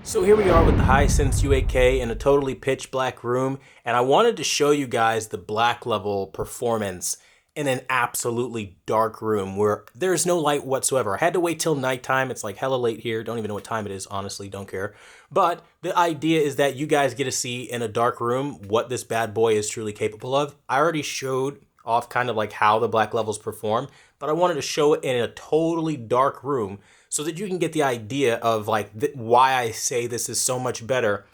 So here we are with the Hisense U8K in a totally pitch black room, and I wanted to show you guys the black level performance in an absolutely dark room where there's no light whatsoever. I had to wait till nighttime. It's like hella late here. Don't even know what time it is, honestly, don't care. But the idea is that you guys get to see in a dark room what this bad boy is truly capable of. I already showed off kind of like how the black levels perform, but I wanted to show it in a totally dark room so that you can get the idea of like why I say this is so much better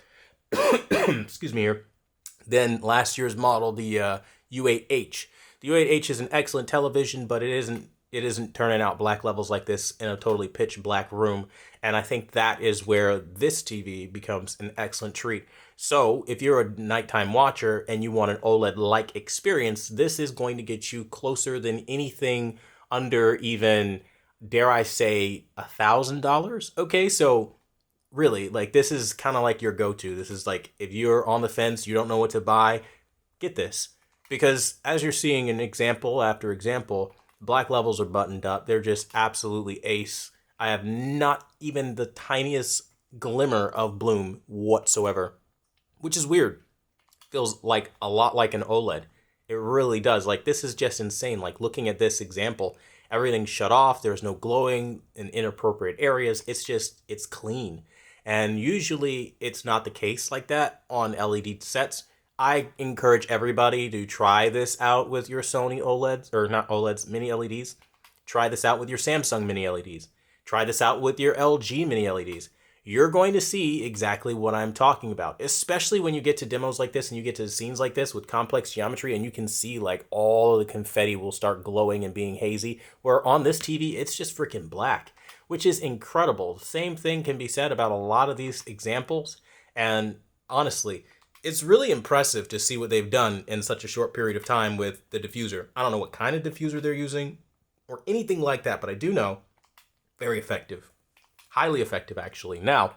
excuse me here, than last year's model, the U8H. The U8H is an excellent television, but it isn't turning out black levels like this in a totally pitch black room. And I think that is where this TV becomes an excellent treat. So if you're a nighttime watcher and you want an OLED-like experience, this is going to get you closer than anything under even, dare I say, $1,000. Okay, so really, like, this is kind of like your go-to. This is like, if you're on the fence, you don't know what to buy, get this. Because as you're seeing in example after example, black levels are buttoned up. They're just absolutely ace. I have not even the tiniest glimmer of bloom whatsoever, which is weird. Feels like a lot like an OLED. It really does. Like, this is just insane. Like, looking at this example, everything's shut off. There's no glowing in inappropriate areas. It's clean. And usually it's not the case like that on LED sets. I encourage everybody to try this out with your Sony OLEDs, or not OLEDs, mini LEDs. Try this out with your Samsung mini LEDs. Try this out with your LG mini LEDs. You're going to see exactly what I'm talking about, especially when you get to demos like this and you get to scenes like this with complex geometry and you can see like all the confetti will start glowing and being hazy, where on this TV, it's just freaking black, which is incredible. The same thing can be said about a lot of these examples. And honestly, it's really impressive to see what they've done in such a short period of time with the diffuser. I don't know what kind of diffuser they're using or anything like that, but I do know very effective. Highly effective, actually. Now,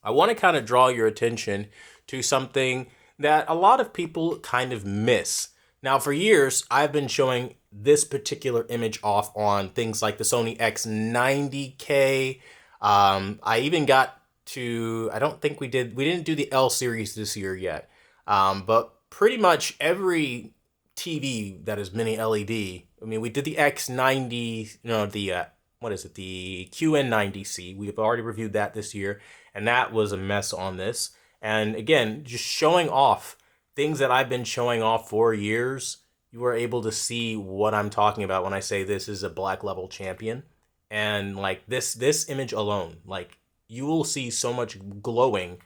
I want to kind of draw your attention to something that a lot of people kind of miss. Now, for years, I've been showing this particular image off on things like the Sony X90K. I even got to, I don't think we didn't do the L series this year yet. But pretty much every TV that is mini LED, I mean, we did the X90, what is it? The QN90C. We've already reviewed that this year, and that was a mess on this. And again, just showing off things that I've been showing off for years, you are able to see what I'm talking about when I say this is a black level champion. And like this image alone, like you will see so much glowing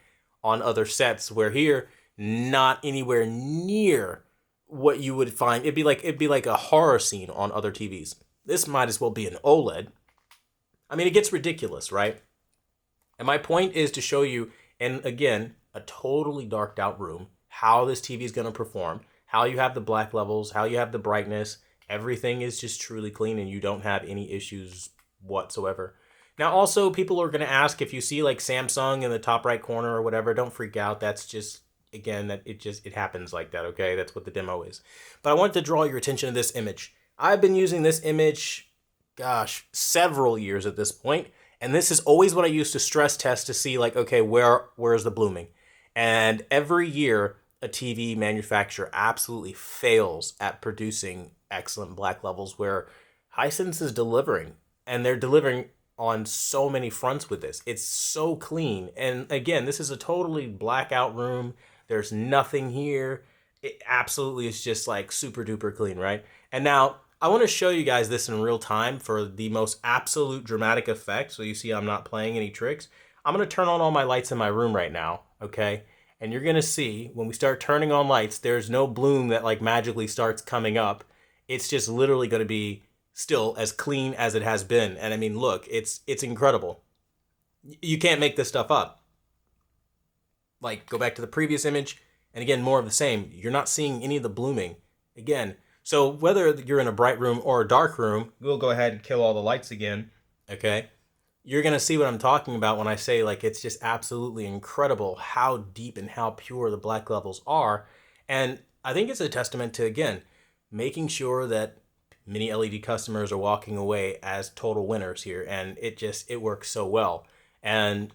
on other sets where here, not anywhere near what you would find. It'd be like a horror scene on other TVs. This might as well be an OLED. I mean, it gets ridiculous, right? And my point is to show you, and again, a totally darked out room, how this TV is going to perform, how you have the black levels, how you have the brightness. Everything is just truly clean and you don't have any issues whatsoever. Now, also, people are going to ask if you see like Samsung in the top right corner or whatever, don't freak out. That's just, again, it happens like that, okay? That's what the demo is. But I wanted to draw your attention to this image. I've been using this image, gosh, several years at this point, and this is always what I use to stress test to see like, okay, where's the blooming? And every year, a TV manufacturer absolutely fails at producing excellent black levels, where Hisense is delivering, and they're delivering on so many fronts with this. It's so clean. And again, this is a totally blackout room. There's nothing here. It absolutely is just like super duper clean, right? And now I want to show you guys this in real time for the most absolute dramatic effect. So you see I'm not playing any tricks. I'm going to turn on all my lights in my room right now, okay? And you're going to see when we start turning on lights, there's no bloom that like magically starts coming up. It's just literally going to be still as clean as it has been. And I mean, look, it's incredible. You can't make this stuff up. Like, go back to the previous image, and again, more of the same. You're not seeing any of the blooming. Again, so whether you're in a bright room or a dark room, we'll go ahead and kill all the lights again, okay? You're going to see what I'm talking about when I say, like, it's just absolutely incredible how deep and how pure the black levels are. And I think it's a testament to, again, making sure that mini LED customers are walking away as total winners here. And it works so well. And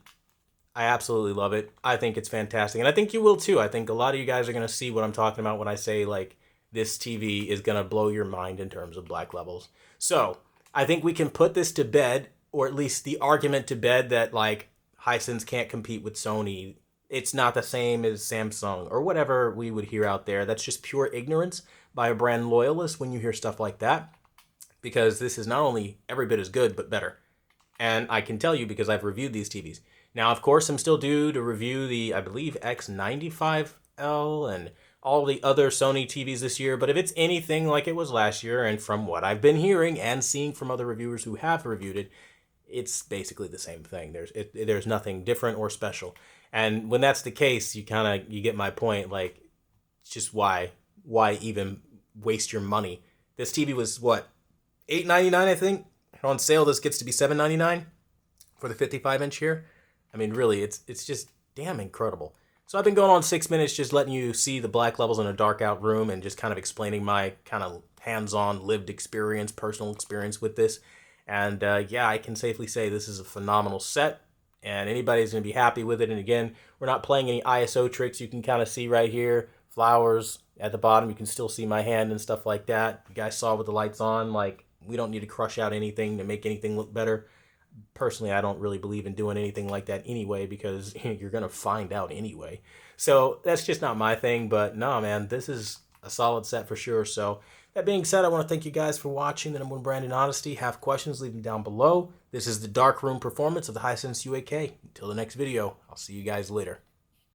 I absolutely love it. I think it's fantastic. And I think you will too. I think a lot of you guys are going to see what I'm talking about when I say, like, this TV is going to blow your mind in terms of black levels. So I think we can put this to bed, or at least the argument to bed that, like, Hisense can't compete with Sony. It's not the same as Samsung or whatever we would hear out there. That's just pure ignorance by a brand loyalist when you hear stuff like that, because this is not only every bit as good, but better. And I can tell you because I've reviewed these TVs. Now, of course, I'm still due to review the, I believe, X95L and all the other Sony TVs this year. But if it's anything like it was last year, and from what I've been hearing and seeing from other reviewers who have reviewed it, it's basically the same thing. There's nothing different or special. And when that's the case, you get my point. Like, it's just why even waste your money? This TV was what, $8.99, I think. On sale, this gets to be $7.99 for the 55-inch here. I mean, really, it's just damn incredible. So I've been going on 6 minutes just letting you see the black levels in a dark out room and just kind of explaining my kind of hands-on lived experience, personal experience with this. And yeah, I can safely say this is a phenomenal set, and anybody's going to be happy with it. And again, we're not playing any ISO tricks. You can kind of see right here, flowers at the bottom. You can still see my hand and stuff like that. You guys saw with the lights on, like, we don't need to crush out anything to make anything look better. Personally, I don't really believe in doing anything like that anyway, because you're going to find out anyway. So that's just not my thing. But no, man, this is a solid set for sure. So that being said, I want to thank you guys for watching the #1 brand in honesty. Have questions, leave them down below. This is the dark room performance of the Hisense U8K. Until the next video, I'll see you guys later.